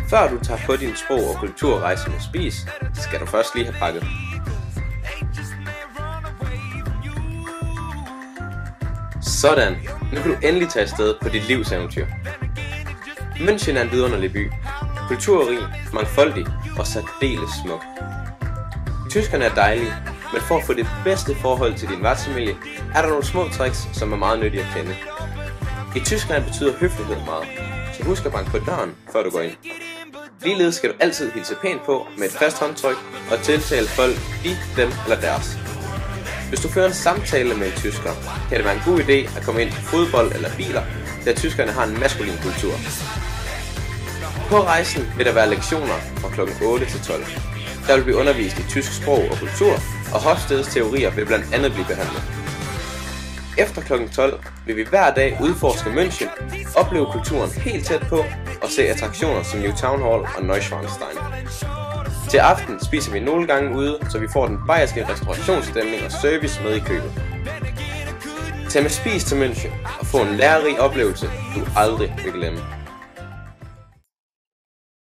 Før du tager på din sprog- og kulturrejse med Spis, skal du først lige have pakket. Sådan, nu kan du endelig tage afsted på dit livseventyr. München er en vidunderlig by. Kulturrig, mangfoldig og særdeles smuk. Tyskerne er dejlige, men for at få det bedste forhold til din værtsfamilie, er der nogle små tricks, som er meget nyttige at kende. I Tyskland betyder høflighed meget, så husk at banke på døren, før du går ind. Ligeledes skal du altid hilse pænt på med et fast håndtryk og tiltale folk de, dem eller deres. Hvis du fører en samtale med en tysker, kan det være en god idé at komme ind på fodbold eller biler, da tyskerne har en maskulin kultur. På rejsen vil der være lektioner fra kl. 8 til 12. Der vil blive undervist i tysk sprog og kultur, og Hofstedes teorier vil blandt andet blive behandlet. Efter kl. 12 vil vi hver dag udforske München, opleve kulturen helt tæt på og se attraktioner som New Town Hall og Neuschwanstein. Til aften spiser vi nogle gange ude, så vi får den bayerske restaurationsstemning og service med i købet. Tag med Spis til München og få en lærerig oplevelse, du aldrig vil glemme.